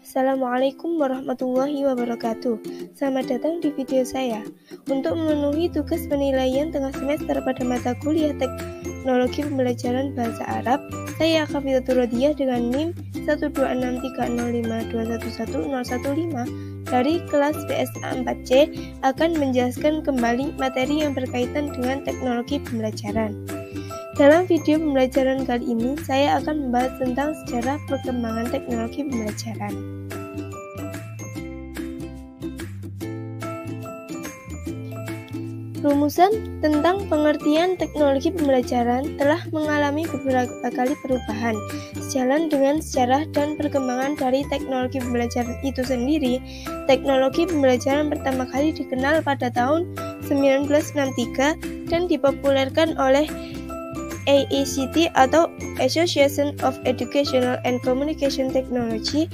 Assalamualaikum warahmatullahi wabarakatuh. Selamat datang di video saya. Untuk memenuhi tugas penilaian tengah semester pada mata kuliah Teknologi Pembelajaran Bahasa Arab, saya Kafilatul Rodiah dengan NIM 1263052111015 dari kelas PSA 4C akan menjelaskan kembali materi yang berkaitan dengan teknologi pembelajaran. Dalam video pembelajaran kali ini, saya akan membahas tentang sejarah perkembangan teknologi pembelajaran. Rumusan tentang pengertian teknologi pembelajaran telah mengalami beberapa kali perubahan. Sejalan dengan sejarah dan perkembangan dari teknologi pembelajaran itu sendiri, teknologi pembelajaran pertama kali dikenal pada tahun 1963 dan dipopulerkan oleh AECT atau Association of Educational and Communication Technology.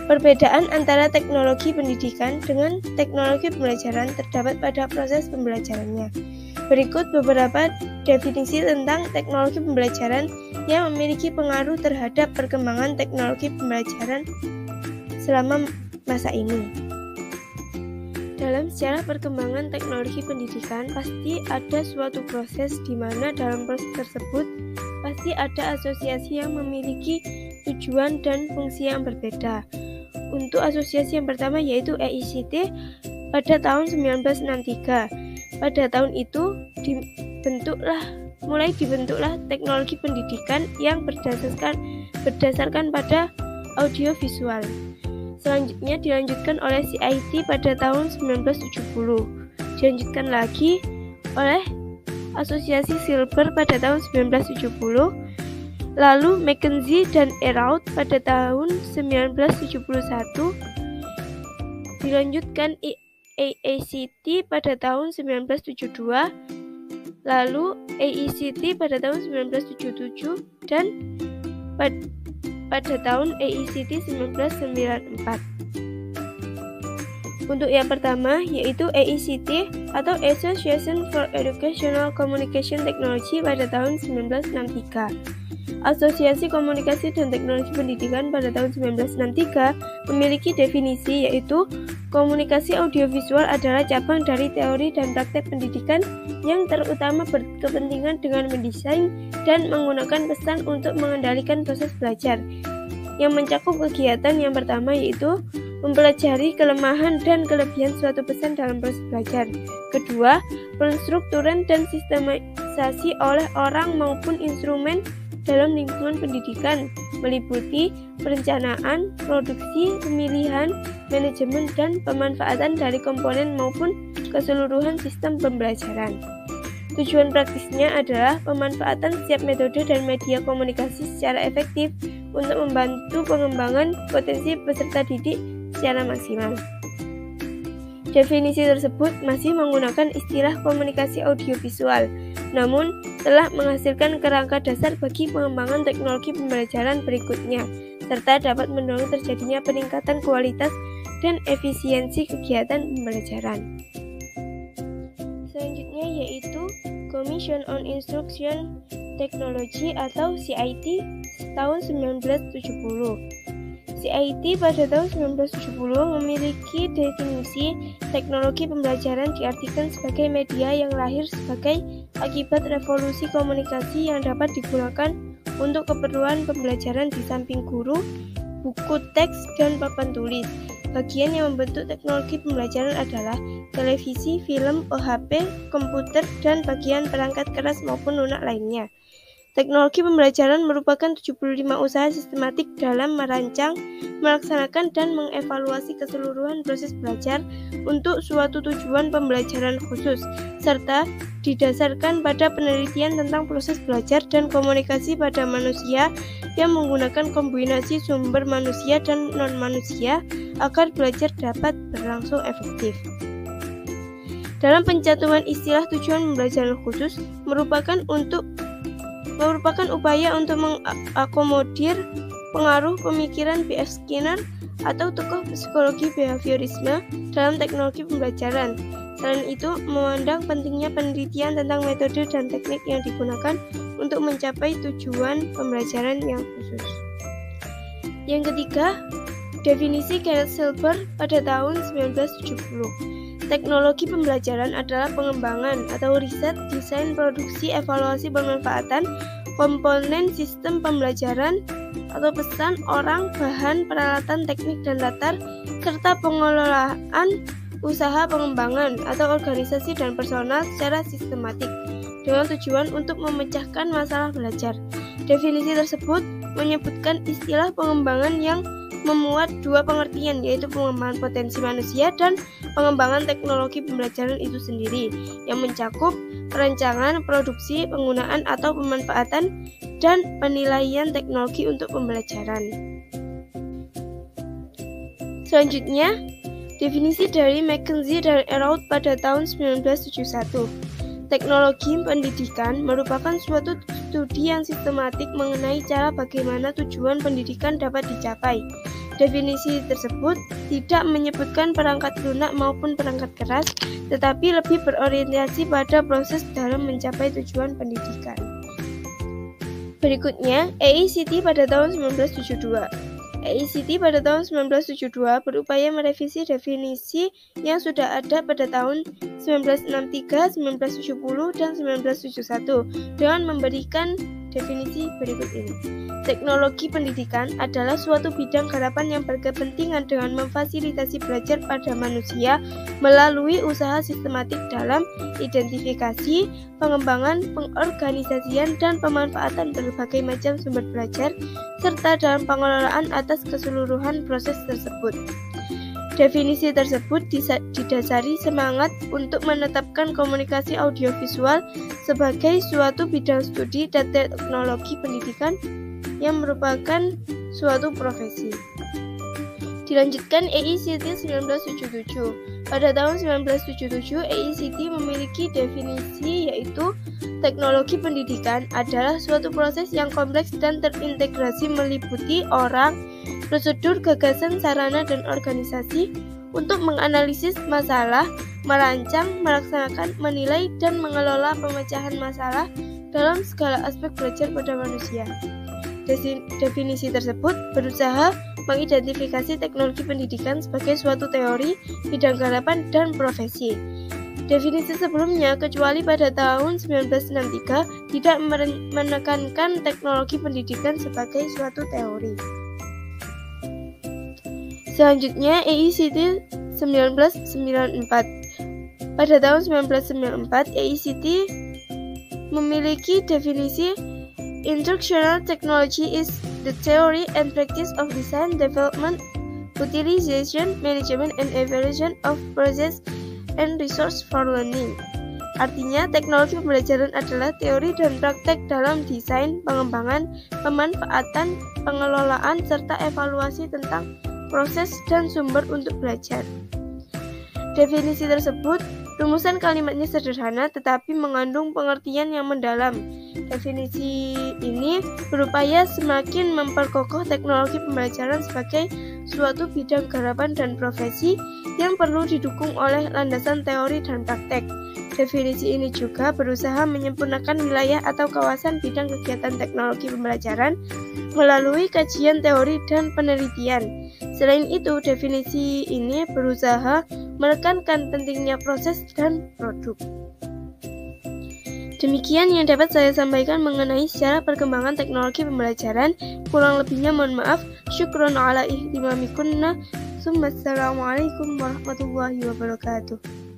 Perbedaan antara teknologi pendidikan dengan teknologi pembelajaran terdapat pada proses pembelajarannya. Berikut beberapa definisi tentang teknologi pembelajaran yang memiliki pengaruh terhadap perkembangan teknologi pembelajaran selama masa ini. Dalam sejarah perkembangan teknologi pendidikan, pasti ada suatu proses di mana dalam proses tersebut pasti ada asosiasi yang memiliki tujuan dan fungsi yang berbeda. Untuk asosiasi yang pertama yaitu AECT pada tahun 1963. Pada tahun itu mulai dibentuklah teknologi pendidikan yang berdasarkan pada audiovisual. Selanjutnya dilanjutkan oleh CIT pada tahun 1970. Dilanjutkan lagi oleh Asosiasi Silber pada tahun 1970. Lalu McKinsey dan Earaud pada tahun 1971. Dilanjutkan AACT pada tahun 1972. Lalu AECT pada tahun 1977 dan pada tahun AECT 1994. Untuk yang pertama yaitu AECT atau Association for Educational Communication Technology pada tahun 1963. Asosiasi Komunikasi dan Teknologi Pendidikan pada tahun 1963 memiliki definisi yaitu komunikasi audiovisual adalah cabang dari teori dan praktek pendidikan yang terutama berkepentingan dengan mendesain dan menggunakan pesan untuk mengendalikan proses belajar, yang mencakup kegiatan yang pertama yaitu mempelajari kelemahan dan kelebihan suatu pesan dalam proses belajar. Kedua, penstrukturan dan sistematisasi oleh orang maupun instrumen dalam lingkungan pendidikan, meliputi perencanaan, produksi, pemilihan, manajemen, dan pemanfaatan dari komponen maupun keseluruhan sistem pembelajaran. Tujuan praktisnya adalah pemanfaatan setiap metode dan media komunikasi secara efektif untuk membantu pengembangan potensi peserta didik secara maksimal. Definisi tersebut masih menggunakan istilah komunikasi audiovisual, namun telah menghasilkan kerangka dasar bagi pengembangan teknologi pembelajaran berikutnya, serta dapat mendorong terjadinya peningkatan kualitas dan efisiensi kegiatan pembelajaran. Selanjutnya yaitu Commission on Instruction Technology atau CIT tahun 1970. CIT pada tahun 1970 memiliki definisi teknologi pembelajaran diartikan sebagai media yang lahir sebagai akibat revolusi komunikasi yang dapat digunakan untuk keperluan pembelajaran di samping guru, buku teks, dan papan tulis. Bagian yang membentuk teknologi pembelajaran adalah televisi, film, OHP, komputer, dan bagian perangkat keras maupun lunak lainnya. Teknologi pembelajaran merupakan 75 usaha sistematik dalam merancang, melaksanakan, dan mengevaluasi keseluruhan proses belajar untuk suatu tujuan pembelajaran khusus, serta didasarkan pada penelitian tentang proses belajar dan komunikasi pada manusia yang menggunakan kombinasi sumber manusia dan non-manusia agar belajar dapat berlangsung efektif. Dalam pencantuman istilah tujuan pembelajaran khusus merupakan upaya untuk mengakomodir pengaruh pemikiran B.F. Skinner atau tokoh psikologi behaviorisme dalam teknologi pembelajaran. Selain itu, memandang pentingnya penelitian tentang metode dan teknik yang digunakan untuk mencapai tujuan pembelajaran yang khusus. Yang ketiga, Definisi Kenneth Silver pada tahun 1970. Teknologi pembelajaran adalah pengembangan atau riset, desain, produksi, evaluasi, pemanfaatan komponen sistem pembelajaran atau pesan, orang, bahan, peralatan, teknik, dan latar, serta pengelolaan usaha pengembangan atau organisasi dan personal secara sistematik dengan tujuan untuk memecahkan masalah belajar. Definisi tersebut menyebutkan istilah pengembangan yang memuat dua pengertian, yaitu pengembangan potensi manusia dan pengembangan teknologi pembelajaran itu sendiri, yang mencakup perancangan, produksi, penggunaan atau pemanfaatan, dan penilaian teknologi untuk pembelajaran. Selanjutnya, definisi dari McKinsey dan Earl pada tahun 1971. Teknologi pendidikan merupakan suatu studi yang sistematik mengenai cara bagaimana tujuan pendidikan dapat dicapai. Definisi tersebut tidak menyebutkan perangkat lunak maupun perangkat keras, tetapi lebih berorientasi pada proses dalam mencapai tujuan pendidikan. Berikutnya, AICTE pada tahun 1972. AICTE pada tahun 1972 berupaya merevisi definisi yang sudah ada pada tahun 1963, 1970, dan 1971 dengan memberikan definisi berikut ini. Teknologi pendidikan adalah suatu bidang garapan yang berkepentingan dengan memfasilitasi belajar pada manusia melalui usaha sistematik dalam identifikasi, pengembangan, pengorganisasian, dan pemanfaatan berbagai macam sumber belajar, serta dalam pengelolaan atas keseluruhan proses tersebut. Definisi tersebut didasari semangat untuk menetapkan komunikasi audiovisual sebagai suatu bidang studi dan teknologi pendidikan yang merupakan suatu profesi. Dilanjutkan AICTE 1977. Pada tahun 1977, AICTE memiliki definisi yaitu teknologi pendidikan adalah suatu proses yang kompleks dan terintegrasi meliputi orang, prosedur, gagasan, sarana, dan organisasi untuk menganalisis masalah, merancang, melaksanakan, menilai, dan mengelola pemecahan masalah dalam segala aspek belajar pada manusia. Definisi tersebut berusaha mengidentifikasi teknologi pendidikan sebagai suatu teori, bidang garapan, dan profesi. Definisi sebelumnya, kecuali pada tahun 1963, tidak menekankan teknologi pendidikan sebagai suatu teori. Selanjutnya, AICTE 1994. Pada tahun 1994, AICTE memiliki definisi Instructional technology is the theory and practice of design, development, utilization, management, and evaluation of process and resource for learning. Artinya, teknologi pembelajaran adalah teori dan praktek dalam desain, pengembangan, pemanfaatan, pengelolaan, serta evaluasi tentang proses dan sumber untuk belajar. Definisi tersebut, rumusan kalimatnya sederhana tetapi mengandung pengertian yang mendalam. Definisi ini berupaya semakin memperkokoh teknologi pembelajaran sebagai suatu bidang garapan dan profesi yang perlu didukung oleh landasan teori dan praktek. Definisi ini juga berusaha menyempurnakan wilayah atau kawasan bidang kegiatan teknologi pembelajaran melalui kajian teori dan penelitian. Selain itu, definisi ini berusaha menekankan pentingnya proses dan produk. Demikian yang dapat saya sampaikan mengenai sejarah perkembangan teknologi pembelajaran. Kurang lebihnya mohon maaf. Syukron ala ihtimamikunna. Assalamualaikum warahmatullahi wabarakatuh.